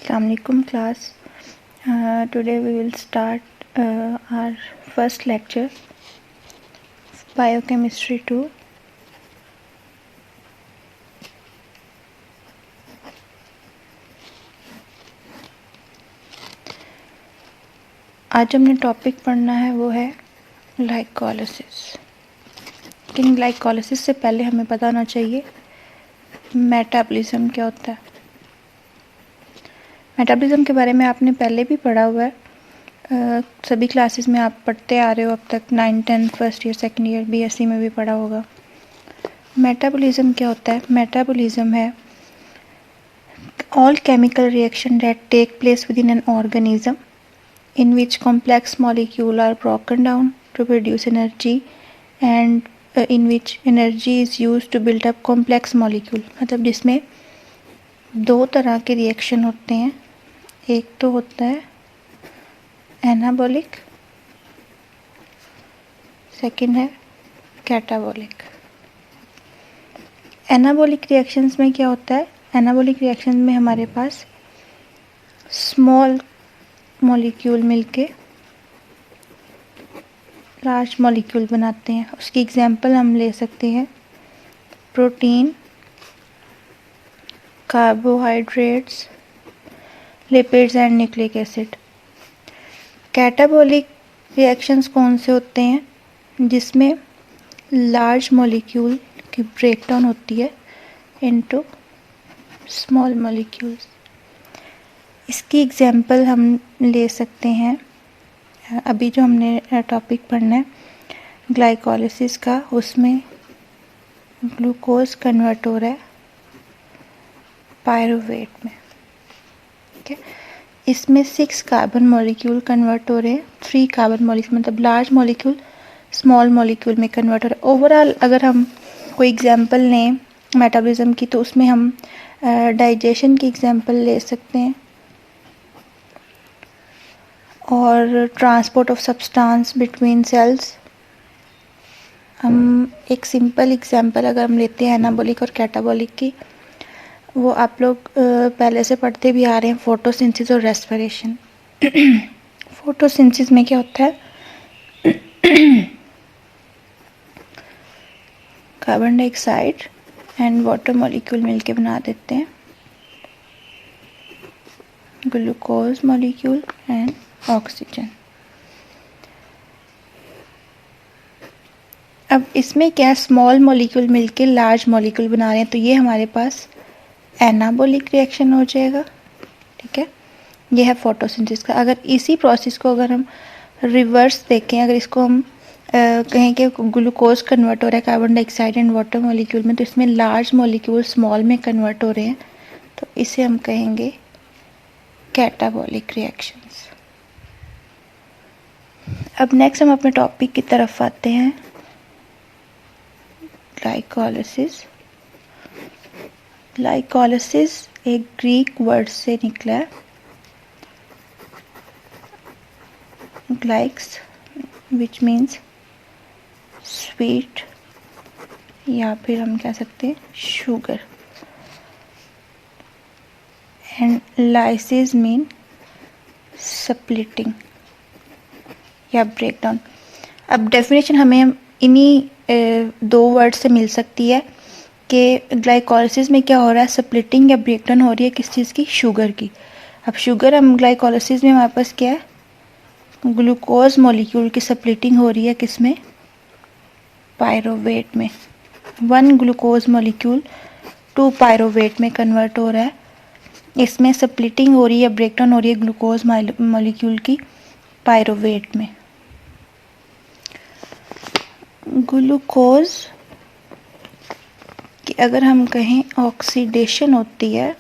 Assalamualaikum class. Today we will start our first lecture, Biochemistry 2. आज हमने topic पढ़ना है वो है ग्लाइकोलिसिस। लेकिन ग्लाइकोलिसिस से पहले हमें पता होना चाहिए मेटाबॉलिज्म क्या होता है। मेटाबॉलिज्म के बारे में आपने पहले भी पढ़ा हुआ है, सभी क्लासेस में आप पढ़ते आ रहे हो अब तक, 9, 10, first year, second year, BSc में भी पढ़ा होगा। मेटाबॉलिज्म क्या होता है? मेटाबॉलिज्म है all chemical reaction that take place within an organism in which complex molecules are broken down to produce energy and in which energy is used to build up complex molecule। मतलब जिसमें दो तरह के reaction होते हैं, एक तो होता है एनाबॉलिक, सेकंड है कैटाबॉलिक। एनाबॉलिक रिएक्शंस में क्या होता है? एनाबॉलिक रिएक्शन में हमारे पास स्मॉल मॉलिक्यूल मिलके लार्ज मॉलिक्यूल बनाते हैं। उसकी एग्जांपल हम ले सकते हैं protein, carbohydrates, lipids and nucleic acid. Catabolic reactions कौन से होते हैं? जिसमें लार्ज मॉलिक्यूल की ब्रेकडाउन होती है इनटू स्मॉल मॉलिक्यूल्स। इसकी एग्जांपल हम ले सकते हैं, अभी जो हमने टॉपिक पढ़ना है ग्लाइकोलिसिस का, उसमें ग्लूकोज कन्वर्ट हो रहा है पायरुवेट में। ठीक है, इसमें 6 कार्बन मॉलिक्यूल कन्वर्ट हो रहे हैं, 3 कार्बन मॉलिक्यूल, मतलब लार्ज मॉलिक्यूल स्मॉल मॉलिक्यूल में कन्वर्ट हो रहा है। ओवरऑल अगर हम कोई एग्जांपल लें मेटाबॉलिज्म की, तो उसमें हम डाइजेशन की एग्जांपल ले सकते हैं और transport of substance between cells. हम एक सिंपल एग्जांपल अगर हम लेते हैं एनाबॉलिक और कैटाबॉलिक की, वो आप लोग पहले से पढ़ते भी आ रहे हैं, फोटोसिंथेसिस और रेस्पिरेशन। फोटोसिंथेसिस में क्या होता है? Carbon dioxide and water molecule मिलके बना देते हैं ग्लूकोज मॉलिक्यूल एंड ऑक्सीजन। अब इसमें क्या, स्मॉल मॉलिक्यूल मिलके लार्ज मॉलिक्यूल बना रहे हैं, तो ये हमारे पास एनाबॉलिक रिएक्शन हो जाएगा। ठीक है, ये है फोटोसिंथेसिस का। अगर इसी प्रोसेस को अगर हम रिवर्स देखें, अगर इसको हम कहें कि ग्लूकोज कन्वर्ट हो रहा है carbon dioxide and water molecule में, तो इसमें लार्ज मॉलिक्यूल स्मॉल में कन्वर्ट हो रहे हैं, तो इसे हम कहेंगे कैटाबॉलिक रिएक्शंस। अब नेक्स्ट हम अपने टॉपिक की तरफ आते हैं, ग्लाइकोलिसिस। ग्लाइकोलिसिस एक ग्रीक वर्ड से निकला है, ग्लाइक्स विच मीन्स स्वीट, या फिर हम कह सकते हैं sugar, and lysis mean splitting या ब्रेकडाउन। अब डेफिनेशन हमें इन्हीं 2 वर्ड से मिल सकती है कि ग्लाइकोलिसिस में क्या हो रहा है, स्प्लिटिंग या ब्रेकडाउन हो रही है किस चीज़ की? शुगर की। अब शुगर, हम ग्लाइकोलिसिस में हमारे पास क्या है, ग्लूकोज मॉलिक्यूल की स्प्लिटिंग हो रही है किसमें? पायरुवेट में। 1 ग्लूकोज मॉलिक्यूल 2 पायरुवेट में कन्वर्ट हो रहा है। इसमें स्प्लिटिंग हो रही है, ब्रेकडाउन हो रही है ग्लूकोज मॉलिक्यूल की पायरुवेट में। ग्लूकोज की अगर हम कहें ऑक्सीडेशन होती है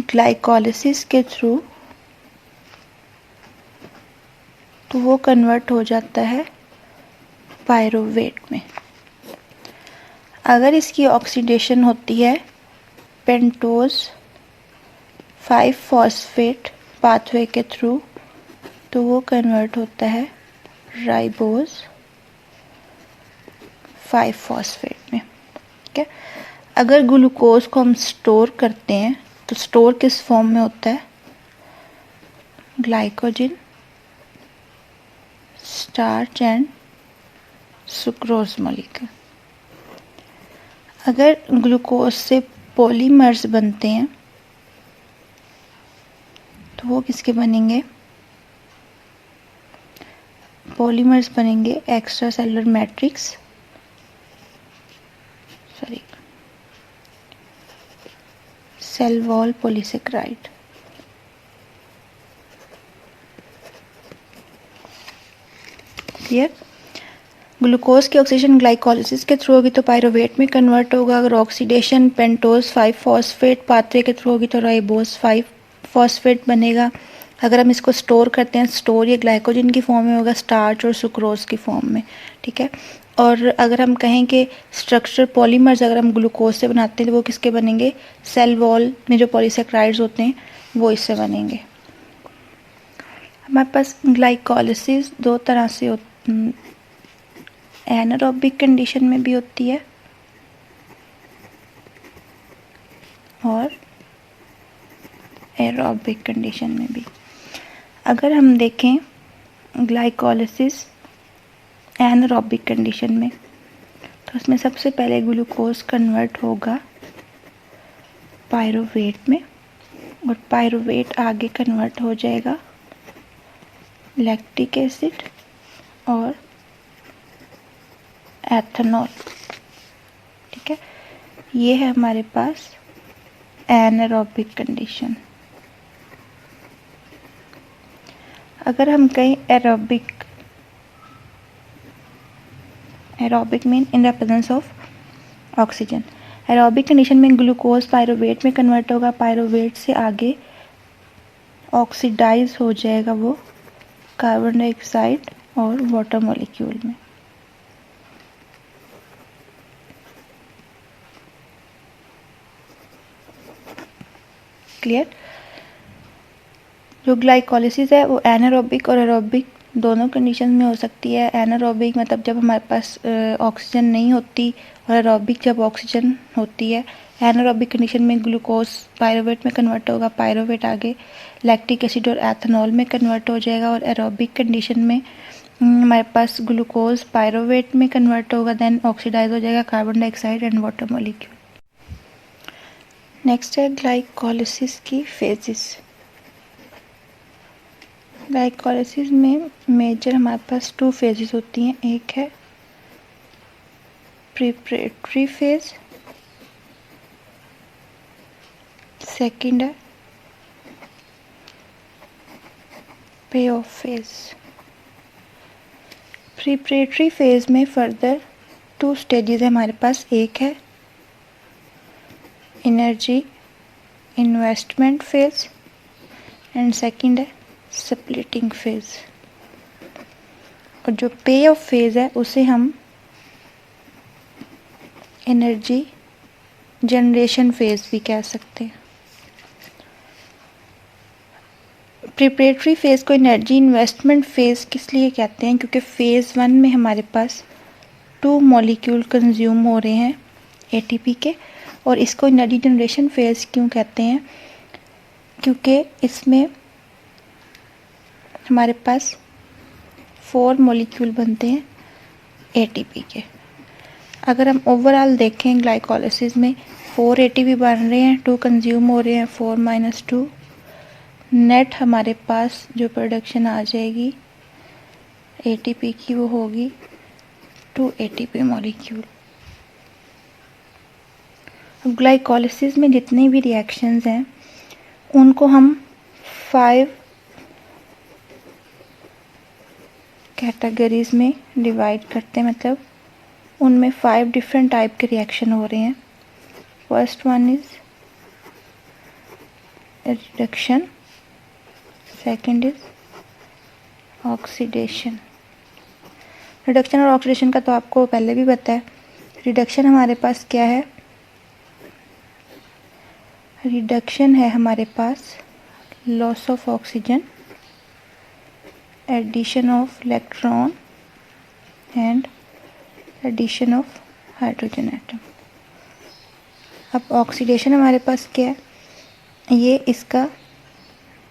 ग्लाइकोलिसिस के थ्रू, तो वो कन्वर्ट हो जाता है पायरुवेट में। अगर इसकी ऑक्सीडेशन होती है पेंटोज 5 फॉस्फेट पाथवे के थ्रू, तो वो कन्वर्ट होता है राइबोज 5 फॉस्फेट में। ठीक है, अगर ग्लूकोज को हम स्टोर करते हैं तो स्टोर किस फॉर्म में होता है? Glycogen, starch and sucrose molecule. अगर ग्लूकोज से पॉलीमर्स बनते हैं तो वो किसके बनेंगे? पॉलीमर्स बनेंगे extra cellular matrix, cell wall polysaccharide. Clear? Glucose की ऑक्सीडेशन ग्लाइकोलिसिस के थ्रू होगी तो पायरुवेट में कन्वर्ट होगा। अगर ऑक्सीडेशन पेंटोज 5 फॉस्फेट पाथवे के थ्रू होगी तो राइबोज 5 फॉस्फेट बनेगा। अगर हम इसको स्टोर करते हैं, स्टोर ये ग्लाइकोजन की फॉर्म में होगा, स्टार्च और सुक्रोज की फॉर्म में, ठीक है। और अगर हम कहें कि स्ट्रक्चर पॉलीमर्स अगर हम ग्लूकोज से बनाते हैं तो वो किसके बनेंगे? सेल वॉल में जो पॉलीसेकेराइड्स होते हैं वो इससे बनेंगे। हमारे पास ग्लाइकोलिसिस दो तरह से होती, एनारोबिक कंडीशन में भी होती है और एरोबिक कंडीशन में भी। अगर हम देखें ग्लाइकोलिसिस एनारोबिक कंडीशन में तो उसमें सबसे पहले ग्लूकोज कन्वर्ट होगा पायरुवेट में और पायरुवेट आगे कन्वर्ट हो जाएगा लैक्टिक एसिड और एथेनॉल, ठीक है। ये है हमारे पास एनारोबिक कंडीशन। अगर हम कहें aerobic, aerobic mean in the presence of oxygen. Aerobic condition में ग्लूकोज पायरुवेट में कन्वर्ट होगा, पायरुवेट से आगे ऑक्सीडाइज हो जाएगा वो कार्बन डाइऑक्साइड और वाटर मॉलिक्यूल में। क्लियर? जो ग्लाइकोलिसिस है वो एनारोबिक और एरोबिक दोनों कंडीशन में हो सकती है। एनारोबिक मतलब जब हमारे पास ऑक्सीजन नहीं होती और एरोबिक जब ऑक्सीजन होती है। एनारोबिक कंडीशन में ग्लूकोज पायरुवेट में कन्वर्ट होगा, पायरुवेट आगे लैक्टिक एसिड और एथेनॉल में कन्वर्ट हो जाएगा। और एरोबिक कंडीशन में हमारे पास ग्लूकोज पायरुवेट में कन्वर्ट होगा, देन ऑक्सीडाइज हो जाएगा carbon dioxide and water molecule. Next है ग्लाइकोलिसिस की फेजेस। ग्लाइकोलिसिस में मेजर हमारे पास 2 फेजेस होती हैं। एक है प्रिपरेटरी फेज, सेकंड है पे ऑफ फेज। प्रिपरेटरी फेज में फर्दर 2 स्टेजेस है हमारे पास। एक है energy investment phase and second है स्प्लिटिंग फेज। और जो पे ऑफ फेज है उसे हम एनर्जी जनरेशन फेज भी कह सकते हैं। प्रिपरेटरी फेज को एनर्जी इन्वेस्टमेंट फेज किस लिए कहते हैं? क्योंकि फेज 1 में हमारे पास 2 मॉलिक्यूल कंज्यूम हो रहे हैं एटीपी के। और इसको एनर्जी जनरेशन फेज क्यों कहते हैं? क्योंकि इसमें हमारे पास 4 मॉलिक्यूल बनते हैं एटीपी के। अगर हम ओवरऑल देखें ग्लाइकोलिसिस में 4 एटीपी बन रहे हैं, 2 कंज्यूम हो रहे हैं, 4 - 2 नेट हमारे पास जो प्रोडक्शन आ जाएगी एटीपी की वो होगी 2 एटीपी मॉलिक्यूल। अब ग्लाइकोलिसिस में जितने भी रिएक्शंस हैं उनको हम 5 कैटेगरीज में डिवाइड करते हैं, मतलब उनमें 5 डिफरेंट टाइप के रिएक्शन हो रहे हैं। First one is reduction, second is oxidation. Reduction और ऑक्सीडेशन का तो आपको पहले भी पता है। रिडक्शन हमारे पास क्या है? रिडक्शन है हमारे पास loss of oxygen, addition of electron and addition of hydrogen atom. अब ऑक्सीडेशन हमारे पास क्या है? ये इसका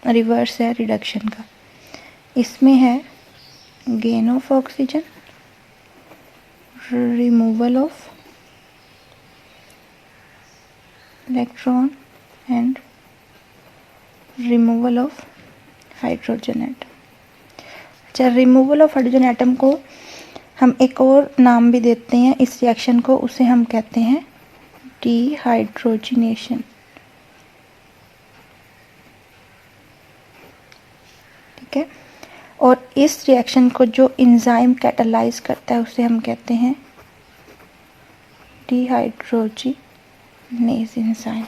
रिवर्स है रिडक्शन का। इसमें है gain of oxygen, removal of electron and removal of hydrogen atom. अच्छा, रिमूवल ऑफ हाइड्रोजन एटम को हम एक और नाम भी देते हैं इस रिएक्शन को, उसे हम कहते हैं डिहाइड्रोजिनेशन। ठीक है, और इस रिएक्शन को जो एंजाइम कैटालाइज करता है उसे हम कहते हैं डिहाइड्रोजिनेज एंजाइम।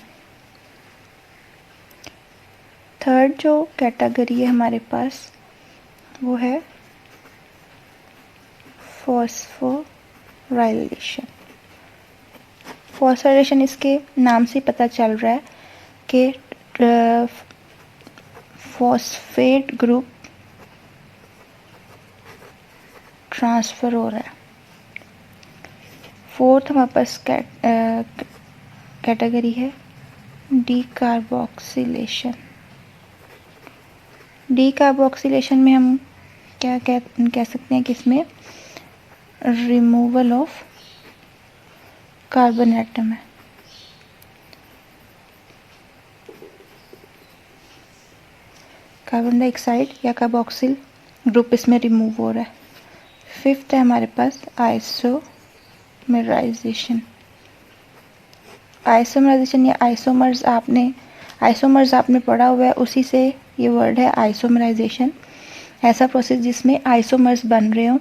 थर्ड जो कैटेगरी है हमारे पास वो है फॉस्फोराइलेशन। फॉस्फोराइलेशन इसके नाम से पता चल रहा है कि फॉस्फेट ग्रुप ट्रांसफ़र हो रहा है। फोर्थ हमारे पास कैटेगरी है डीकार्बोक्सिलेशन। डीकार्बोक्सिलेशन में हम क्या कह सकते हैं कि इसमें रिमूवल ऑफ कार्बन एटम है। कार्बन डाइऑक्साइड या कार्बोक्सिल ग्रुप इसमें रिमूव हो रहा है। फिफ्थ है हमारे पास आइसोमेराइजेशन। आइसोमेराइजेशन या आइसोमर्स आपने पढ़ा हुआ है, उसी से ये वर्ड है आइसोमेराइजेशन। ऐसा प्रोसेस जिसमें आइसोमर्स बन रहे हो,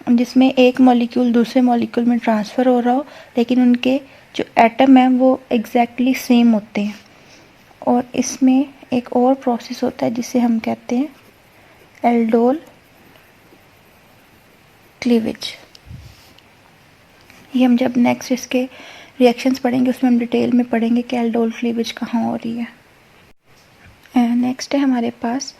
जिसमें एक मॉलिक्यूल दूसरे मॉलिक्यूल में ट्रांसफ़र हो रहा हो, लेकिन उनके जो एटम हैं वो एग्जैक्टली सेम होते हैं। और इसमें एक और प्रोसेस होता है जिसे हम कहते हैं एल्डोल क्लीवेज। ये हम जब नेक्स्ट इसके रिएक्शंस पढ़ेंगे उसमें हम डिटेल में पढ़ेंगे कि एल्डोल क्लीवेज कहाँ हो रही है। नेक्स्ट है हमारे पास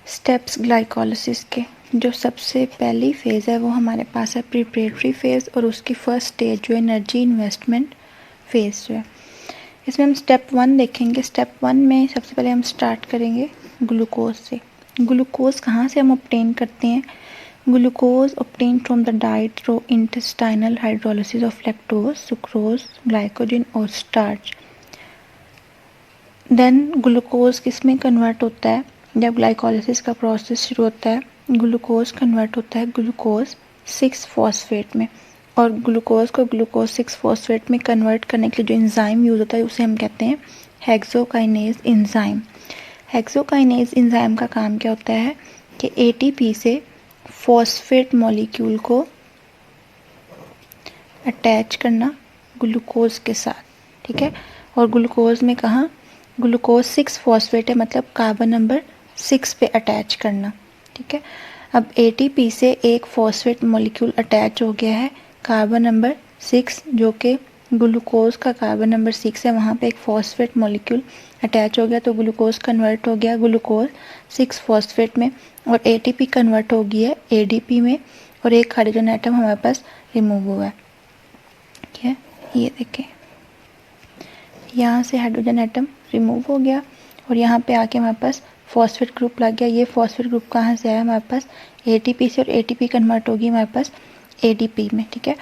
स्टेप्स ग्लाइकोलिसिस के। जो सबसे पहली फेज़ है वो हमारे पास है प्रिपरेटरी फेज़, और उसकी फर्स्ट स्टेज जो एनर्जी इन्वेस्टमेंट फेज़ जो है, इसमें हम स्टेप 1 देखेंगे। स्टेप 1 में सबसे पहले हम स्टार्ट करेंगे ग्लूकोज से। ग्लूकोज कहाँ से हम ऑब्टेन करते हैं? Glucose obtain from the diet through intestinal hydrolysis of lactose, sucrose, glycogen और स्टार्च। देन ग्लूकोज किस में कन्वर्ट होता है? जब ग्लाइकोलिसिस का प्रोसेस शुरू होता है ग्लूकोज कन्वर्ट होता है ग्लूकोज 6 फॉस्फेट में, और ग्लूकोज को ग्लूकोज 6 फॉस्फेट में कन्वर्ट करने के लिए जो एंजाइम यूज़ होता है उसे हम कहते हैं हेक्सोकाइनेज एंजाइम। हेक्सोकाइनेज एंजाइम का काम क्या होता है कि एटीपी से फॉस्फेट मॉलिक्यूल को अटैच करना ग्लूकोज के साथ। ठीक है, और ग्लूकोज में कहाँ? ग्लूकोज 6 फॉस्फेट है, मतलब कार्बन नंबर 6 पे अटैच करना। ठीक है, अब एटीपी से एक फॉस्फेट मॉलिक्यूल अटैच हो गया है कार्बन नंबर 6, जो कि ग्लूकोज का कार्बन नंबर 6 है, वहाँ पे एक फॉस्फेट मॉलिक्यूल अटैच हो गया, तो ग्लूकोज कन्वर्ट हो गया ग्लूकोज 6 फॉस्फेट में, और एटीपी कन्वर्ट हो गई है एडीपी में, और एक हाइड्रोजन एटम हमारे पास रिमूव हुआ है। ठीक है, ये देखें, यहाँ से हाइड्रोजन एटम रिमूव हो गया और यहाँ पे आके हमारे पास फॉस्फेट ग्रुप लग गया। ये फॉस्फेट ग्रुप कहाँ से आया? हमारे पास एटीपी से, और एटीपी कन्वर्ट होगी हमारे पास एडीपी में। ठीक है,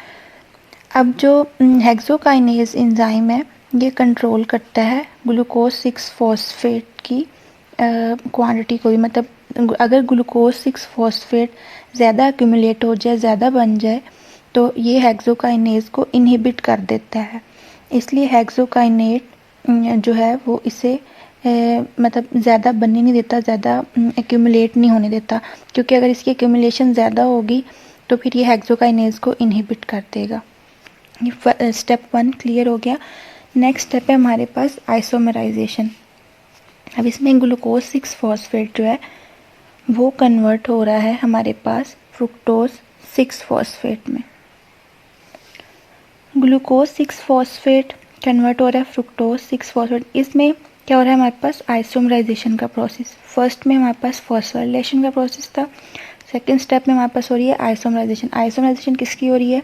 अब जो हेक्सोकाइनेज एंजाइम है ये कंट्रोल करता है ग्लूकोज 6 फॉस्फेट की क्वांटिटी को भी, मतलब अगर ग्लूकोज 6 फॉस्फेट ज़्यादा एक्यूमुलेट हो जाए, ज़्यादा बन जाए, तो ये हेक्सोकाइनेज को इनहिबिट कर देता है। इसलिए हेक्सोकाइनेट जो है वो इसे मतलब ज़्यादा बनने नहीं देता, ज़्यादा एक्यूमुलेट नहीं होने देता, क्योंकि अगर इसकी एक्यूमुलेशन ज़्यादा होगी तो फिर ये हेक्सोकाइनेज को इनहिबिट कर देगा। ये स्टेप 1 क्लियर हो गया। नेक्स्ट स्टेप है हमारे पास आइसोमेराइजेशन। अब इसमें ग्लूकोज 6 फॉस्फेट जो है वो कन्वर्ट हो रहा है हमारे पास फ्रुक्टोज 6 फॉस्फेट में। ग्लूकोज 6 फॉस्फेट कन्वर्ट हो रहा है फ्रुक्टोज 6 फॉस्फेट। इसमें क्या हो रहा है हमारे पास? आइसोमराइजेशन का प्रोसेस। फर्स्ट में हमारे पास फॉस्फोराइलेशन का प्रोसेस था, सेकेंड स्टेप में हमारे पास हो रही है आइसोमराइजेशन। आइसोमराइजेशन किसकी हो रही है?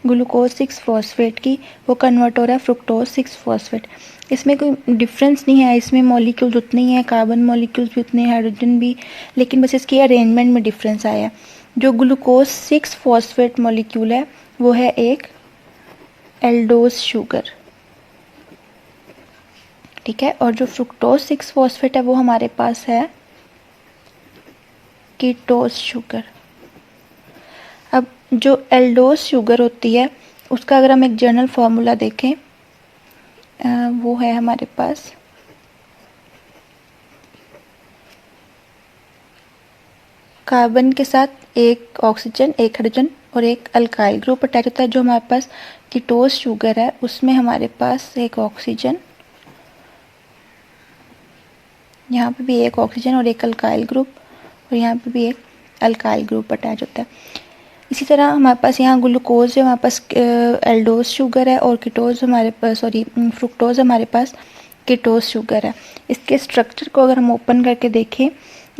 ग्लूकोज 6 फॉस्फेट की, वो कन्वर्ट हो रहा है फ्रुक्टोज 6 फॉस्फेट। इसमें कोई डिफरेंस नहीं है, इसमें मॉलिक्यूल्स उतने ही हैं, कार्बन मॉलिक्यूल्स भी उतने, हाइड्रोजन भी, लेकिन बस इसकी अरेंजमेंट में डिफरेंस आया है। जो ग्लूकोज 6 फॉस्फेट मॉलिक्यूल है वो है एक एल्डोज शुगर, ठीक है, और जो फ्रुक्टोज 6 फॉस्फेट है वो हमारे पास है कीटोज शुगर। अब जो एल्डोज शुगर होती है उसका अगर हम एक जनरल फार्मूला देखें, वो है हमारे पास कार्बन के साथ एक ऑक्सीजन, एक हाइड्रोजन और एक अल्काइल ग्रुप अटैच होता है। जो हमारे पास कीटोज शुगर है उसमें हमारे पास एक ऑक्सीजन, यहाँ पे भी एक ऑक्सीजन और एक अल्काइल ग्रुप, और यहाँ पे भी एक अल्काइल ग्रुप अटैच होता है। इसी तरह हमारे पास यहाँ ग्लूकोज है, हमारे पास एल्डोज शुगर है, और कीटोज हमारे पास फ्रुक्टोज हमारे पास कीटोज शुगर है। इसके स्ट्रक्चर को अगर हम ओपन करके देखें,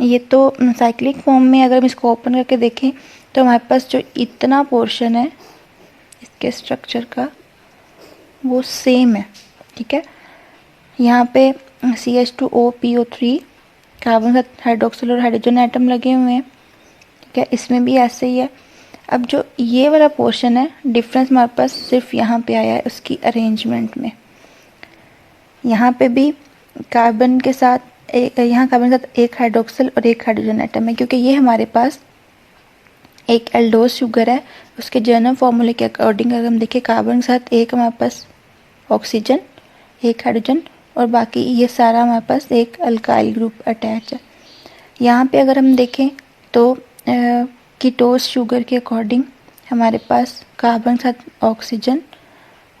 ये तो साइक्लिक फॉर्म में अगर हम इसको ओपन करके देखें तो हमारे पास जो इतना पोर्शन है इसके स्ट्रक्चर का वो सेम है, ठीक है। यहाँ पे CH2OPO3 कार्बन के साथ हाइड्रोक्सिल और हाइड्रोजन एटम लगे हुए हैं, ठीक है, इसमें भी ऐसे ही है। अब जो ये वाला पोर्शन है, डिफरेंस हमारे पास सिर्फ यहाँ पे आया है उसकी अरेंजमेंट में। यहाँ पे भी कार्बन के साथ यहाँ कार्बन के साथ एक हाइड्रोक्सिल और एक हाइड्रोजन एटम है, क्योंकि ये हमारे पास एक एल्डोज शुगर है। उसके जनरल फॉर्मूले के अकॉर्डिंग अगर हम देखें, कार्बन के साथ एक हमारे पास ऑक्सीजन, एक हाइड्रोजन, और बाकी ये सारा हमारे पास एक अल्काइल ग्रुप अटैच है। यहाँ पे अगर हम देखें तो कीटोज शुगर के अकॉर्डिंग हमारे पास कार्बन के साथ ऑक्सीजन,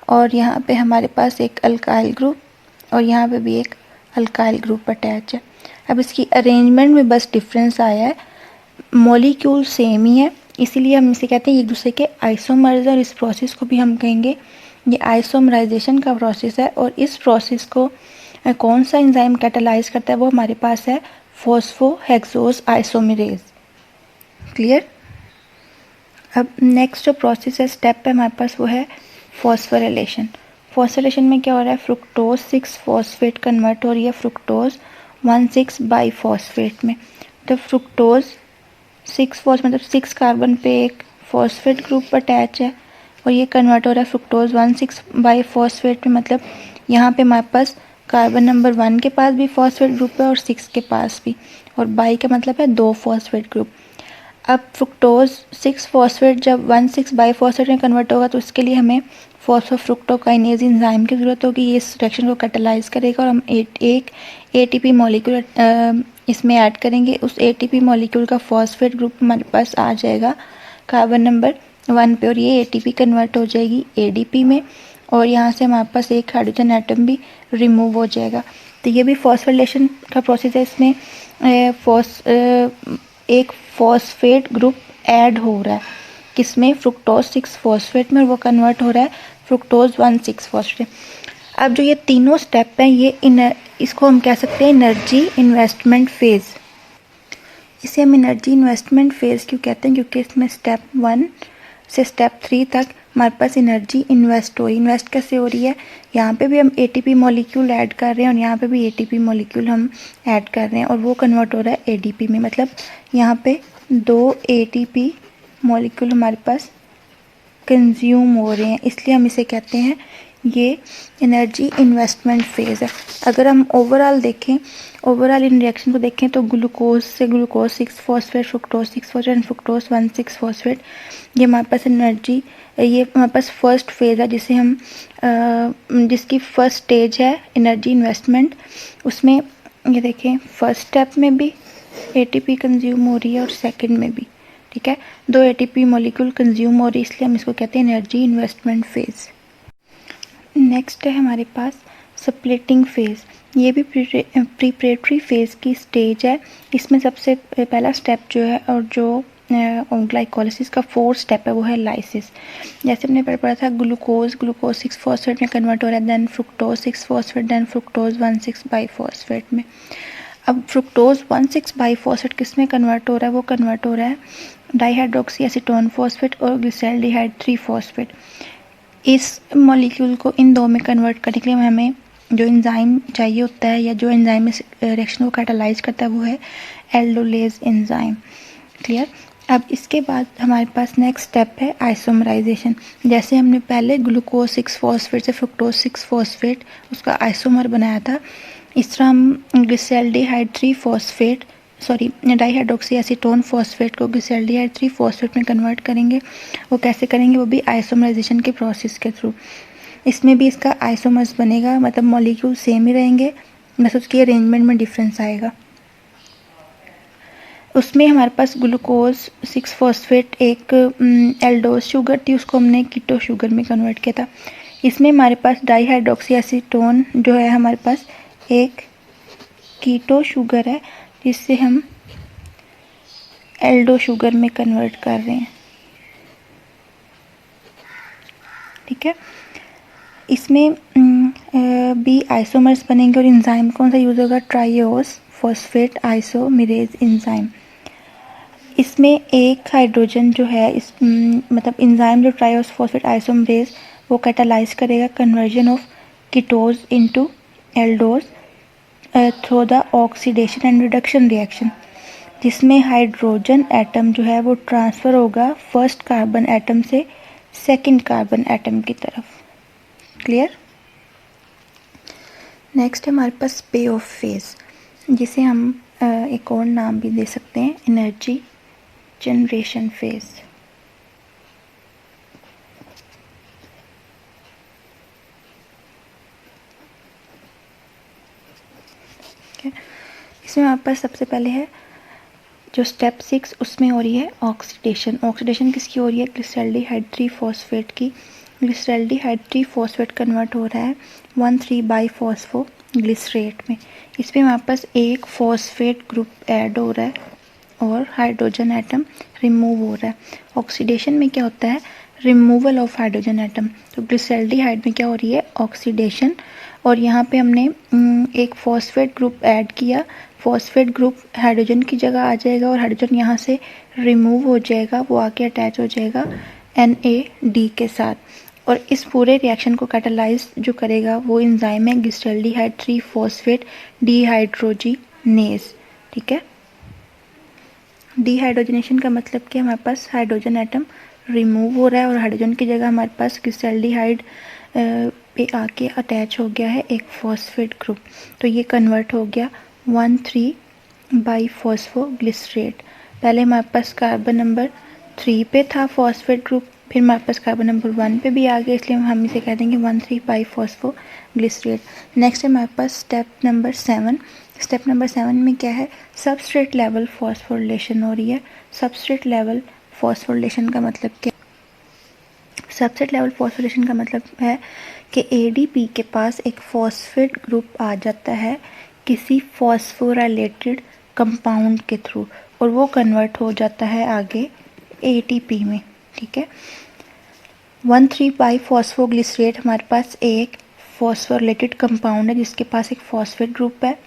और यहाँ पे हमारे पास एक अल्काइल ग्रुप, और यहाँ पे भी एक अल्काइल ग्रुप अटैच है। अब इसकी अरेंजमेंट में बस डिफरेंस आया है, मॉलिक्यूल सेम ही है, इसीलिए हम इसे कहते हैं एक दूसरे के आइसोमर्स। और इस प्रोसेस को भी हम कहेंगे ये आइसोमराइजेशन का प्रोसेस है। और इस प्रोसेस को कौन सा एंजाइम कैटालाइज करता है वो हमारे पास है फॉस्फोहेक्सोज आइसोमेरेज। क्लियर। अब नेक्स्ट जो प्रोसेस है, स्टेप है हमारे पास, वो है फॉस्फोरिलेशन। फॉस्फोरिलेशन में क्या हो रहा है? फ्रुक्टोज 6 फॉस्फेट कन्वर्ट हो रही है फ्रुक्टोज 1,6 बाईफॉस्फेट में। तो फ्रुक्टोज 6 फॉस्फेट मतलब 6 कार्बन पे एक फॉस्फेट ग्रुप अटैच है, और ये कन्वर्ट हो रहा है फ्रुक्टोज 1,6 बाईफॉस्फेट में। मतलब यहाँ पे हमारे पास कार्बन नंबर 1 के पास भी फॉस्फेट ग्रुप है और 6 के पास भी, और बाई का मतलब है 2 फॉस्फेट ग्रुप। अब फ्रुक्टोज 6 फॉस्फेट जब 1,6 बाईफॉस्फेट में कन्वर्ट होगा तो उसके लिए हमें फॉस्फोफ्रुक्टोकाइनेज एंजाइम की ज़रूरत होगी। ये इस रिएक्शन को कैटालाइज करेगा और हम एक ATP मॉलिक्यूल इसमें ऐड करेंगे। उस ATP मॉलिक्यूल का फॉस्फेट ग्रुप हमारे पास आ जाएगा कार्बन नंबर 1 पे, और ये ATP कन्वर्ट हो जाएगी ADP में, और यहाँ से हमारे पास एक हाइड्रोजन एटम भी रिमूव हो जाएगा। तो ये भी फॉस्फोरिलेशन का प्रोसेस है। इसमें एक फॉस्फेट ग्रुप ऐड हो रहा है, किसमें? फ्रुक्टोज 6 फॉस्फेट में, और वो कन्वर्ट हो रहा है फ्रुक्टोज 1,6 फॉस्फेट। अब जो ये तीनों स्टेप हैं, ये इसको हम कह सकते हैं एनर्जी इन्वेस्टमेंट फेज़। इसे हम एनर्जी इन्वेस्टमेंट फेज़ क्यों कहते हैं? क्योंकि इसमें स्टेप 1 से स्टेप 3 तक हमारे पास एनर्जी इन्वेस्ट हो रही है। इन्वेस्ट कैसे हो रही है? यहाँ पे भी हम ATP मॉलिक्यूल ऐड कर रहे हैं, और यहाँ पे भी ATP मॉलिक्यूल हम ऐड कर रहे हैं, और वो कन्वर्ट हो रहा है ADP में। मतलब यहाँ पे 2 ATP मॉलिक्यूल हमारे पास कंज्यूम हो रहे हैं, इसलिए हम इसे कहते हैं ये एनर्जी इन्वेस्टमेंट फेज़ है। अगर हम ओवरऑल देखें, ओवरऑल इन रिएक्शन को देखें तो ग्लूकोज से glucose 6 phosphate, fructose 6 phosphate and fructose 1,6 phosphate, ये हमारे पास एनर्जी, ये हमारे पास फर्स्ट फेज़ है जिसे हम जिसकी फर्स्ट स्टेज है एनर्जी इन्वेस्टमेंट। उसमें ये देखें फर्स्ट स्टेप में भी ATP कंज्यूम हो रही है और सेकंड में भी, ठीक है, 2 ATP मॉलिक्यूल कंज्यूम हो रही है, इसलिए हम इसको कहते हैं एनर्जी इन्वेस्टमेंट फेज़। नेक्स्ट है हमारे पास स्प्लिटिंग फेज़। ये भी प्रीपरेटरी फेज़ की स्टेज है। इसमें सबसे पहला स्टेप जो है, और जो ग्लाइकोलिसिस का 4th स्टेप है, वो है लाइसिस। जैसे हमने पढ़ा था ग्लूकोज 6 फॉस्फेट में कन्वर्ट हो रहा है, then fructose 6 phosphate, then fructose 1,6 biphosphate में। अब फ्रुक्टोज 1,6-बाइफॉस्फेट किस में कन्वर्ट हो रहा है? वो कन्वर्ट हो रहा है डाईहाइड्रोक्सी एसीटोन फॉस्फेट और ग्लिसरॉल्डिहाइड 3-फॉस्फेट। इस मॉलिक्यूल को इन दो में कन्वर्ट करने के लिए हमें जो एंजाइम चाहिए होता है या जो एंजाइम इस रिएक्शन को कैटालाइज करता है वो है एल्डोलेज एंजाइम। क्लियर? अब इसके बाद हमारे पास नेक्स्ट स्टेप है आइसोमराइजेशन। जैसे हमने पहले ग्लूकोज 6-फॉस्फेट से फ्रुक्टोज 6-फॉस्फेट उसका आइसोमर बनाया था, इस तरह हम ग्लिसरॉल्डिहाइड 3-फॉस्फेट डाईहाइड्रोक्सी एसीटोन फॉस्फेट को ग्लिसरॉल्डिहाइड 3-फॉस्फेट में कन्वर्ट करेंगे। वो कैसे करेंगे? वो भी आइसोमराइजेशन के प्रोसेस के थ्रू। इसमें भी इसका आइसोमर्स बनेगा, मतलब मॉलिक्यूल सेम ही रहेंगे, बस उसकी अरेंजमेंट में डिफरेंस आएगा। उसमें हमारे पास ग्लूकोज 6-फॉस्फेट एक एल्डोज शुगर थी, उसको हमने कीटो शुगर में कन्वर्ट किया था। इसमें हमारे पास डाईहाइड्रोक्सी एसीटोन जो है हमारे पास एक कीटो शुगर है जिससे हम एल्डो शुगर में कन्वर्ट कर रहे हैं। ठीक है, इसमें भी आइसोमर्स बनेंगे और एंजाइम कौन सा यूज़ होगा? Triose phosphate isomerase enzyme. इसमें एक हाइड्रोजन जो है इस मतलब एंजाइम जो ट्राइओस फॉस्फेट आइसोमेरेज वो कैटालाइज करेगा conversion of ketose into aldose through the oxidation and reduction reaction, जिसमें हाइड्रोजन एटम जो है वो ट्रांसफ़र होगा फर्स्ट कार्बन एटम से सेकंड कार्बन एटम की तरफ। क्लियर? नेक्स्ट है हमारे पास पे ऑफ फेज, जिसे हम एक और नाम भी दे सकते हैं एनर्जी जनरेशन फेज। इसमें हमारे पास सबसे पहले है जो स्टेप 6, उसमें हो रही है ऑक्सीडेशन। ऑक्सीडेशन किसकी हो रही है? ग्लिसरॉल्डिहाइड 3-फॉस्फेट की। ग्लिसरॉल्डिहाइड 3-फॉस्फेट कन्वर्ट हो रहा है 1,3-बाइफॉस्फोग्लिसरेट में। इसमें हमारे पास एक फॉस्फेट ग्रुप ऐड हो रहा है और हाइड्रोजन एटम रिमूव हो रहा है। ऑक्सीडेशन में क्या होता है? Removal of hydrogen atom. तो ग्लिसरॉल्डिहाइड में क्या हो रही है? ऑक्सीडेशन। और यहाँ पे हमने एक फॉस्फेट ग्रुप ऐड किया, फॉस्फेट ग्रुप हाइड्रोजन की जगह आ जाएगा और हाइड्रोजन यहाँ से रिमूव हो जाएगा, वो आके अटैच हो जाएगा NAD के साथ। और इस पूरे रिएक्शन को कैटालाइज जो करेगा वो एंजाइम है ग्लिसरॉल्डिहाइड 3-फॉस्फेट डिहाइड्रोजिनेज। ठीक है, डिहाइड्रोजनेशन का मतलब कि हमारे पास हाइड्रोजन एटम रिमूव हो रहा है और हाइड्रोजन की जगह हमारे पास ग्लिसरॉल्डिहाइड पे आके अटैच हो गया है एक फॉस्फेट ग्रुप। तो ये कन्वर्ट हो गया 1,3-बाइफॉस्फोग्लिसरेट। पहले हमारे पास कार्बन नंबर 3 पे था फॉस्फेट ग्रुप, फिर हमारे पास कार्बन नंबर 1 पे भी आ गया, इसलिए हम इसे कह देंगे 1,3-बाइफॉस्फोग्लिसरेट। नेक्स्ट है हमारे पास स्टेप नंबर 7। स्टेप नंबर 7 में क्या है? सबस्ट्रेट लेवल फॉस्फोरिलेशन हो रही है। सबस्ट्रेट लेवल फॉस्फोरिलेशन का मतलब क्या? सबस्ट्रेट लेवल फॉस्फोरिलेशन का मतलब है कि ADP के पास एक फॉस्फेट ग्रुप आ जाता है किसी फॉस्फोराइलेटेड कंपाउंड के थ्रू और वो कन्वर्ट हो जाता है आगे ATP में। ठीक है, 1,3-बाइफॉस्फोग्लिसरेट हमारे पास एक फॉस्फोरिलेटेड कंपाउंड है जिसके पास एक फॉस्फेट ग्रुप है।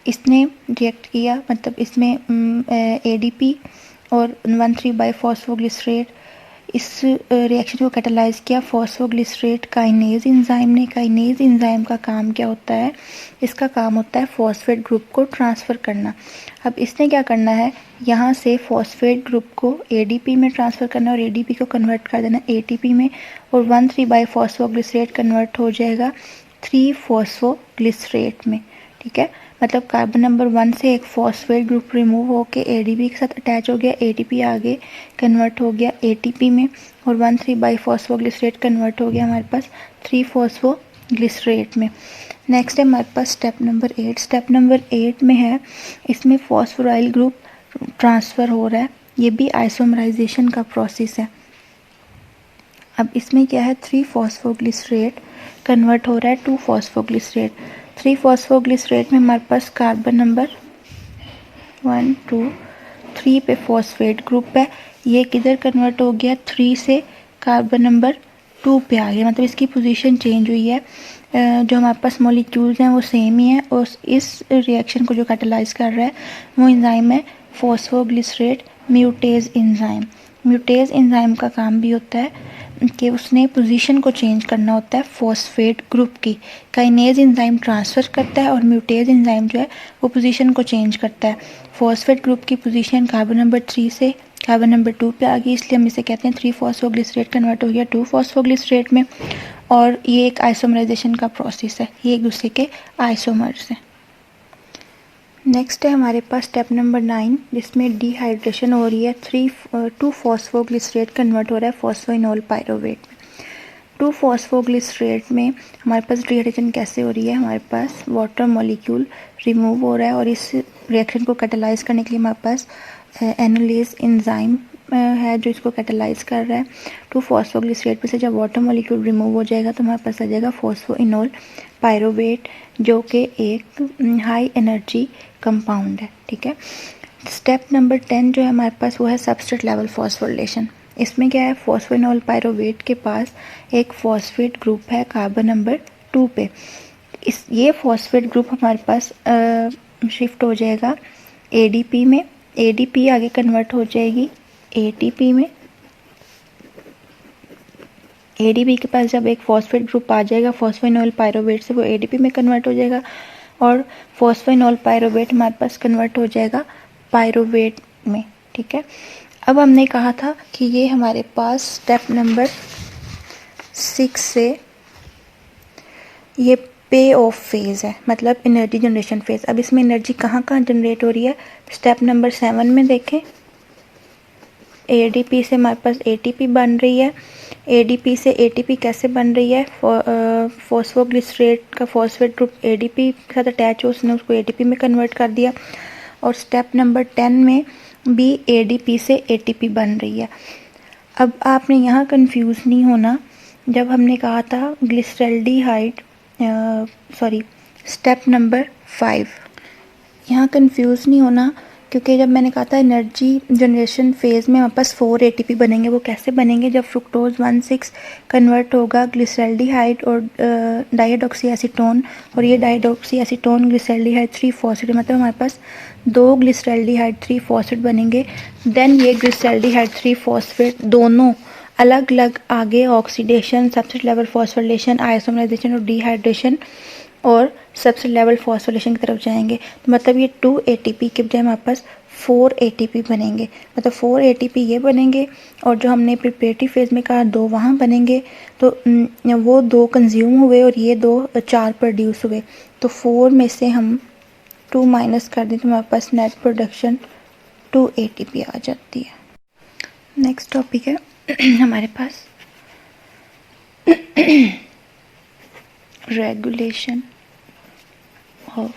इसने रिएक्ट किया, मतलब इसमें ADP और 1,3-बाइफॉस्फोग्लिसरेट इस रिएक्शन को कैटालाइज किया फॉस्फोग्लिसरेट काइनेज एंजाइम ने। काइनेज एंजाइम का काम क्या होता है? इसका काम होता है फॉस्फेट ग्रुप को ट्रांसफ़र करना। अब इसने क्या करना है? यहाँ से फॉस्फेट ग्रुप को ADP में ट्रांसफ़र करना और ADP को कन्वर्ट कर देना ATP में, और 1,3-बाइफॉस्फोग्लिसरेट कन्वर्ट हो जाएगा 3-फॉस्फोग्लिसरेट में। ठीक है, मतलब कार्बन नंबर 1 से एक फॉस्फेट ग्रुप रिमूव होकर ADP के साथ अटैच हो गया, ATP आगे कन्वर्ट हो गया ATP में, और 1,3-बाइफॉस्फोग्लिसरेट कन्वर्ट हो गया हमारे पास 3-फॉस्फोग्लिसरेट में। नेक्स्ट है हमारे पास स्टेप नंबर 8। स्टेप नंबर 8 में है, इसमें फॉस्फोराइल ग्रुप ट्रांसफ़र हो रहा है, ये भी आइसोमराइजेशन का प्रोसेस है। अब इसमें क्या है? 3-फॉस्फोग्लिसरेट कन्वर्ट हो रहा है 2-फॉस्फोग्लिसरेट। 3-फॉस्फोग्लिसरेट में हमारे पास कार्बन नंबर 1, 2, 3 पे फॉस्फेट ग्रुप है, ये किधर कन्वर्ट हो गया? 3 से कार्बन नंबर 2 पे आ गया, मतलब इसकी पोजीशन चेंज हुई है। जो हमारे पास मॉलिक्यूल्स हैं वो सेम ही है, और इस रिएक्शन को जो कैटलाइज कर रहा है वो एंजाइम है फॉस्फोग्लिसरेट म्यूटेज एंजाइम। म्यूटेज एंजाइम का काम भी होता है कि उसने पोजीशन को चेंज करना होता है फॉस्फेट ग्रुप की। काइनेज एंजाइम ट्रांसफ़र करता है और म्यूटेज एंजाइम जो है वो पोजीशन को चेंज करता है। फॉस्फेट ग्रुप की पोजीशन कार्बन नंबर 3 से कार्बन नंबर 2 पे आ गई, इसलिए हम इसे कहते हैं 3 फॉस्फोग्लिसरेट कन्वर्ट हो गया 2 फॉस्फोग्लिसरेट में। और ये एक आइसोमराइजेशन का प्रोसेस है, ये एक दूसरे के आइसोमर्स हैं। नेक्स्ट है हमारे पास स्टेप नंबर 9, जिसमें डिहाइड्रेशन हो रही है। 2 फॉस्फोग्लिसरेट कन्वर्ट हो रहा है फॉस्फोइनोल पायरोवेट में। 2 फॉस्फोग्लिसरेट में हमारे पास डिहाइड्रेशन कैसे हो रही है, हमारे पास वाटर मॉलिक्यूल रिमूव हो रहा है, और इस रिएक्शन को कैटलाइज करने के लिए हमारे पास एनालिस एंजाइम है जो इसको कैटलाइज कर रहा है। 2 फॉस्फोग्लिसरेट में से जब वाटर मॉलिक्यूल रिमूव हो जाएगा तो हमारे पास आ जाएगा फॉस्फोइनोल पायरोवेट, जो कि एक हाई एनर्जी कंपाउंड है। ठीक है। स्टेप नंबर 10 जो है हमारे पास वो है सबस्ट्रेट लेवल फॉस्फोरिलेशन। इसमें क्या है, फॉस्फोइनोल पायरोवेट के पास एक फॉस्फेट ग्रुप है कार्बन नंबर 2 पे। ये फॉस्फेट ग्रुप हमारे पास शिफ्ट हो जाएगा एडीपी में, एडीपी आगे कन्वर्ट हो जाएगी एटीपी में। एडीपी के पास जब एक फॉस्फेट ग्रुप आ जाएगा फॉस्फोइनोल पायरोवेट से, वो एडीपी में कन्वर्ट हो जाएगा, और फॉस्फोइनोल पायरोवेट हमारे पास कन्वर्ट हो जाएगा पायरोवेट में। ठीक है। अब हमने कहा था कि ये हमारे पास स्टेप नंबर 6 से ये पे ऑफ फेज़ है, मतलब एनर्जी जनरेशन फेज़। अब इसमें एनर्जी कहाँ कहाँ जनरेट हो रही है, स्टेप नंबर 7 में देखें। एडीपी से हमारे पास एटीपी बन रही है, एडीपी से एटीपी कैसे बन रही है, फॉस्फोग्लिसरेट का फॉस्फेट ग्रुप एडीपी के साथ अटैच हो, उसने उसको एटीपी में कन्वर्ट कर दिया। और स्टेप नंबर 10 में भी एडीपी से एटीपी बन रही है। अब आपने यहाँ कंफ्यूज नहीं होना, जब हमने कहा था ग्लिसरल्डिहाइड स्टेप नंबर 5, यहाँ कंफ्यूज नहीं होना, क्योंकि जब मैंने कहा था एनर्जी जनरेशन फेज़ में हमारे पास 4 एटीपी बनेंगे। वो कैसे बनेंगे, जब फ्रुक्टोज 1,6 कन्वर्ट होगा ग्लिसरल्डिहाइड और डाइऑक्सी एसीटोन, और ये डाइऑक्सी एसीटोन ग्लिसरल्डिहाइड 3 फॉस्फेट, मतलब हमारे पास 2 ग्लिसरल्डिहाइड 3 फॉस्फेट बनेंगे। देन ये ग्लिसरल्डिहाइड 3 फॉस्फेट दोनों अलग अलग आगे oxidation, substrate level phosphorylation, isomerisation और डिहाइड्रेशन और सबस्ट्रेट लेवल फॉस्फोरिलेशन की तरफ जाएंगे। तो मतलब ये 2 एटीपी के बजाय हमारे पास 4 एटीपी बनेंगे, मतलब 4 एटीपी ये बनेंगे, और जो हमने प्रिपरेटरी फेज़ में कहा 2 वहाँ बनेंगे, तो वो 2 कंज्यूम हुए और ये 4 प्रोड्यूस हुए। तो 4 में से हम 2 माइनस कर दें तो हमारे पास नेट प्रोडक्शन 2 एटीपी आ जाती है। नेक्स्ट टॉपिक है हमारे पास regulation of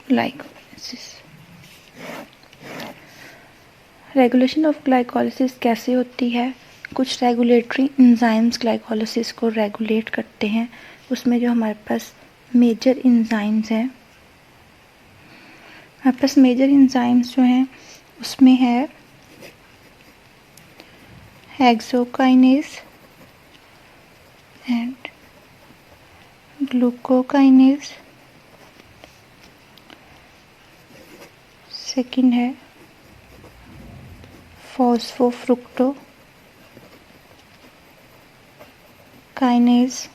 glycolysis. Regulation of glycolysis कैसे होती है, कुछ रेगुलेटरी एंजाइम्स ग्लाइकोलिसिस को रेगुलेट करते हैं। उसमें जो हमारे पास मेजर एंजाइम्स हैं, हमारे पास मेजर एंजाइम्स जो हैं उसमें है हेक्सोकाइनेज एंड ग्लूकोकाइनेज। सेकंड है फॉस्फोफ्रुक्टो काइनेज।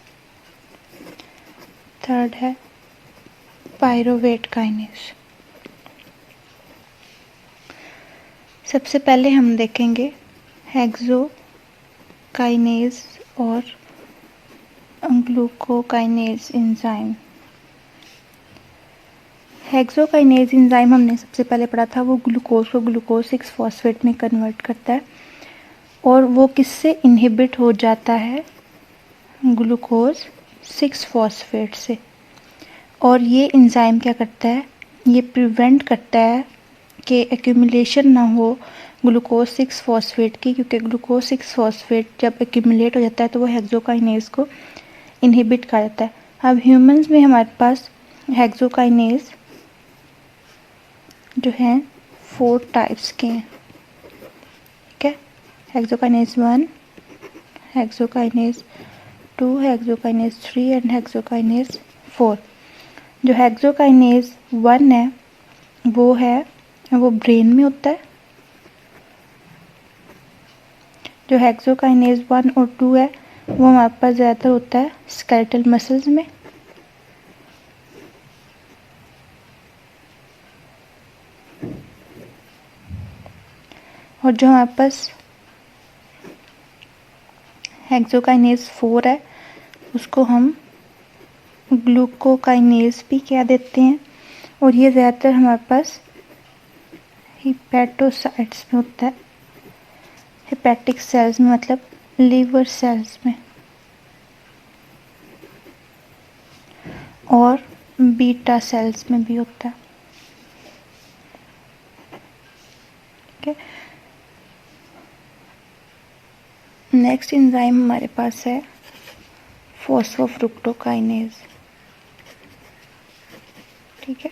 थर्ड है पायरोवेट काइनेज। सबसे पहले हम देखेंगे हेक्सोकाइनेज और ग्लूकोकाइनेज एंजाइम। हेक्सोकाइनेज एंजाइम हमने सबसे पहले पढ़ा था, वो ग्लूकोज को ग्लूकोज 6 फॉस्फेट में कन्वर्ट करता है, और वो किससे इनहिबिट हो जाता है, ग्लूकोज 6 फॉस्फेट से। और ये एंजाइम क्या करता है, ये प्रिवेंट करता है कि एक्यूमुलेशन ना हो ग्लूकोज 6 फॉस्फेट की, क्योंकि ग्लूकोज 6 फॉस्फेट जब एक्यूमुलेट हो जाता है तो वो हेक्सोकाइनेज को इनहिबिट कर देता है। अब ह्यूमंस में हमारे पास हेक्सोकाइनेज जो हैं 4 टाइप्स के हैं। ठीक है, hexokinase 1, hexokinase 2, hexokinase 3 and hexokinase 4। जो हेक्सोकाइनेज 1 है वो ब्रेन में होता है। जो हेक्सोकाइनेज 1 और 2 है वो हमारे पास ज़्यादातर होता है स्केलेटल मसल्स में। और जो हमारे पास हेक्सोकाइनेज 4 है उसको हम ग्लूकोकाइनेज भी कह देते हैं, और ये ज़्यादातर हमारे पास हिपैटोसाइट्स में होता है, हेपेटिक सेल्स में, मतलब लीवर सेल्स में, और बीटा सेल्स में भी होता है। ठीक है, नेक्स्ट एंजाइम हमारे पास है फॉस्फोफ्रुक्टोकाइनेज। ठीक है,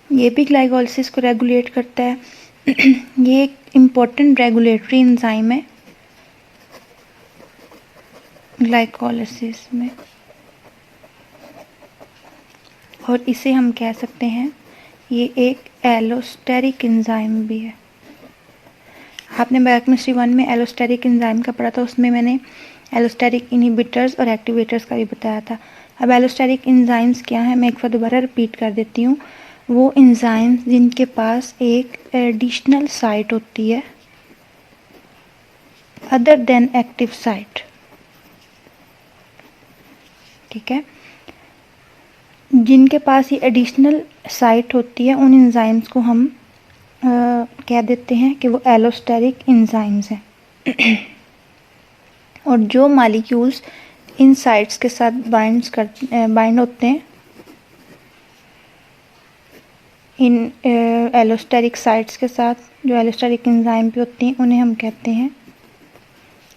ये भी ग्लाइकोलाइसिस को रेगुलेट करता है। ये एक इम्पोर्टेंट रेगुलेटरी एंजाइम है ग्लाइकोलाइसिस में, और इसे हम कह सकते हैं ये एक एलोस्टेरिक एंजाइम भी है। आपने बायोकेमिस्ट्री 1 में एलोस्टेरिक एंजाइम का पढ़ा था, उसमें मैंने एलोस्टेरिक इनहिबिटर्स और एक्टिवेटर्स का भी बताया था। अब एलोस्टेरिक एंजाइम्स क्या है, मैं एक बार दोबारा रिपीट कर देती हूँ। वो एंजाइम्स जिनके पास एक एडिशनल साइट होती है अदर देन एक्टिव साइट। ठीक है, जिनके पास ये एडिशनल साइट होती है उन एंजाइम्स को हम कह देते हैं कि वो एलोस्टेरिक एंजाइम्स हैं। और जो मॉलिक्यूल्स इन साइट्स के साथ बाइंड होते हैं, इन एलोस्टेरिक साइट्स के साथ जो एलोस्टेरिक एंजाइम भी होती हैं, उन्हें हम कहते हैं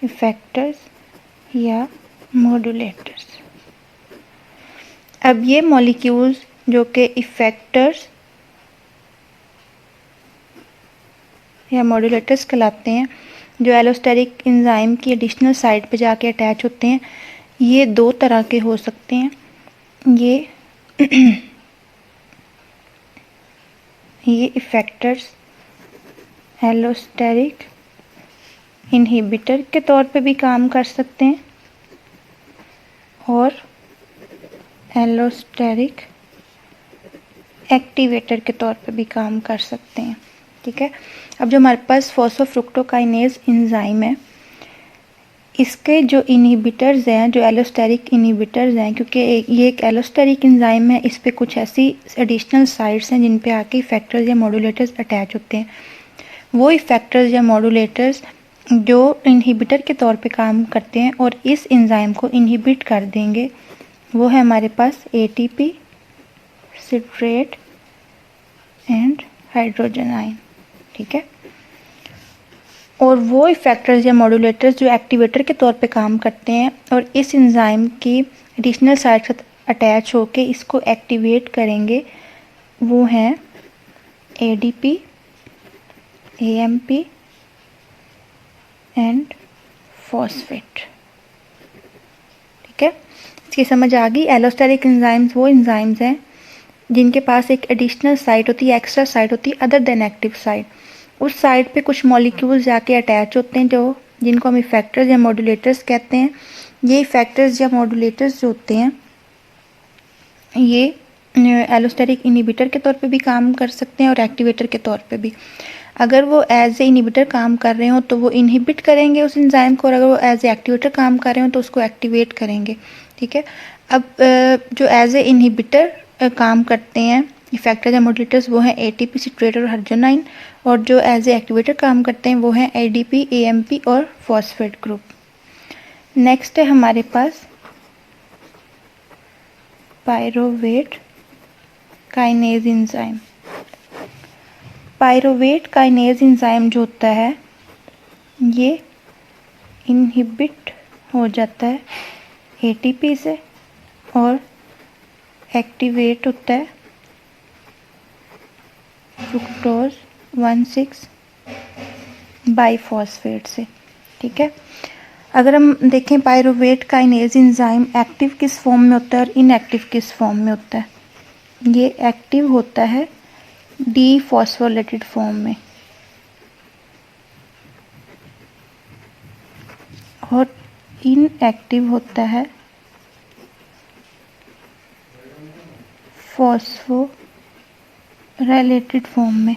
इफेक्टर्स या मॉड्यूलेटर्स। अब ये मॉलिक्यूल्स जो कि इफेक्टर्स या मॉड्यूलेटर्स कहलाते हैं, जो एलोस्टेरिक एंजाइम की एडिशनल साइट पे जाके अटैच होते हैं, ये दो तरह के हो सकते हैं। ये इफेक्टर्स एलोस्टेरिक इनहिबिटर के तौर पे भी काम कर सकते हैं और एलोस्टेरिक एक्टिवेटर के तौर पे भी काम कर सकते हैं। ठीक है, अब जो हमारे पास फॉस्फोफ्रुक्टोकाइनेज एंजाइम है, इसके जो इनहिबिटर्स हैं, जो एलोस्टेरिक इनहिबिटर्स हैं, क्योंकि ये एक एलोस्टेरिक एंजाइम है, इस पे कुछ ऐसी एडिशनल साइट्स हैं जिन पे आके इफेक्टर्स या मॉड्यूलेटर्स अटैच होते हैं। वो इफेक्टर्स या मॉड्यूलेटर्स जो इनहिबिटर के तौर पे काम करते हैं और इस एंजाइम को इनहिबिट कर देंगे, वो है हमारे पास ATP, citrate and hydrogen ion. ठीक है, और वो इफेक्टर्स या मॉड्यूलेटर्स जो एक्टिवेटर के तौर पे काम करते हैं और इस एंजाइम की एडिशनल साइट से अटैच होके इसको एक्टिवेट करेंगे, वो हैं एडीपी, एएमपी एंड फॉस्फेट। ठीक है, इसकी समझ आ गई। एलोस्टेरिक एंजाइम्स वो एंजाइम्स हैं जिनके पास एक एडिशनल साइट होती है, एक्स्ट्रा साइट होती है अदर देन एक्टिव साइट। उस साइट पे कुछ मॉलिक्यूल्स जाके अटैच होते हैं जिनको हम इफेक्टर्स या मॉड्यूलेटर्स कहते हैं। ये इफेक्टर्स या मॉड्यूलेटर्स जो होते हैं ये एलोस्टेरिक इनहिबिटर के तौर पे भी काम कर सकते हैं और एक्टिवेटर के तौर पे भी। अगर वो एज ए इनहिबिटर काम कर रहे हो तो वो इनहिबिट करेंगे उस एंजाइम को, और अगर वो एज ए एक्टिवेटर काम कर रहे हो तो उसको एक्टिवेट करेंगे। ठीक है, अब जो एज ए इनहिबिटर काम करते हैं इफेक्टर्स या मॉड्यूलेटर्स, वो हैं एटीपी, सिट्रेट और हाइड्रोजन आयन, और जो एज ए एक्टिवेटर काम करते हैं वो हैं एडीपी, एएमपी और फॉस्फेट ग्रुप। नेक्स्ट है हमारे पास pyruvate kinase enzyme. Pyruvate kinase enzyme जो होता है ये इनहिबिट हो जाता है एटीपी से और एक्टिवेट होता है फ्रुक्टोज 1,6 बाइफॉस्फेट से, ठीक है। अगर हम देखें पायरुवेट काइनेज एंजाइम एक्टिव किस फॉर्म में होता है और इनएक्टिव किस फॉर्म में होता है, ये एक्टिव होता है डीफॉस्फोरेटेड फॉर्म में और इनएक्टिव होता है फॉस्फोराइलेटेड फॉर्म में।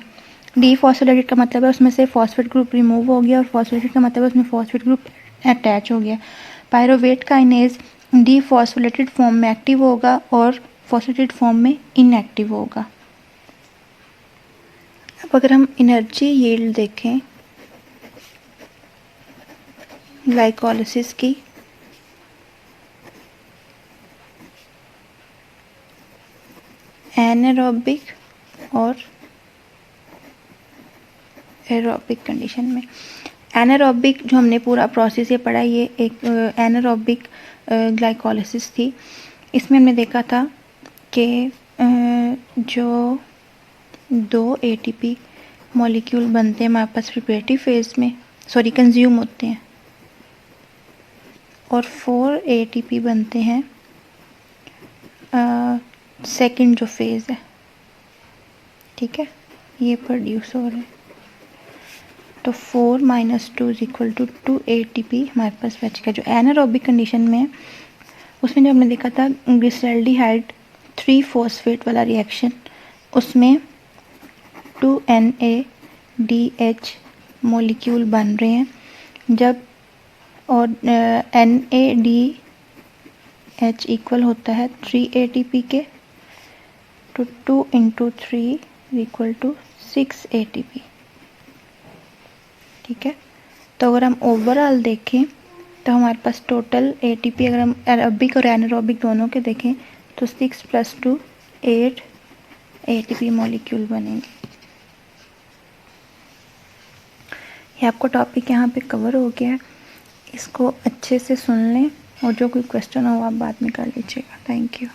डीफॉस्फोरेटेड का मतलब है उसमें से फॉस्फेट ग्रुप रिमूव हो गया और फॉस्फोरेटेड का मतलब है उसमें फॉस्फेट ग्रुप अटैच हो गया। पायरुवेट काइनेज डीफॉस्फोरेटेड फॉर्म में एक्टिव होगा और फॉस्फोरेटेड फॉर्म में इनएक्टिव होगा। अब अगर हम एनर्जी यील्ड देखें ग्लाइकोलिसिस की, एनारोबिक और एरोबिक कंडीशन में। एनारोबिक जो हमने पूरा प्रोसेस ये पढ़ा, ये एक एनारोबिक ग्लाइकोलिसिस थी। इसमें हमने देखा था कि जो 2 ATP मॉलिक्यूल बनते हैं हमारे पास प्रिपरेटिव फेज में, सॉरी कंज्यूम होते हैं, और 4 ATP बनते हैं सेकंड जो फेज है, ठीक है, ये प्रोड्यूस हो रहे हैं। तो 4 - 2 = 2 ATP हमारे पास बच गया। जो एनारोबिक कंडीशन में उसमें जो हमने देखा था ग्लिसरॉल्डिहाइड 3 फॉस्फेट वाला रिएक्शन, उसमें 2 NADH मॉलिक्यूल बन रहे हैं जब, और NADH इक्वल होता है 3 ATP के, तो 2 × 3 = 6 ATP, ठीक है। तो अगर हम ओवरऑल देखें तो हमारे पास टोटल ATP अगर हम एरोबिक और एनारोबिक दोनों के देखें तो 6 + 2 8 ATP मॉलिक्यूल बनेंगे। ये आपको टॉपिक यहाँ पे कवर हो गया है, इसको अच्छे से सुन लें और जो कोई क्वेश्चन हो आप बाद में कर लीजिएगा। Thank you.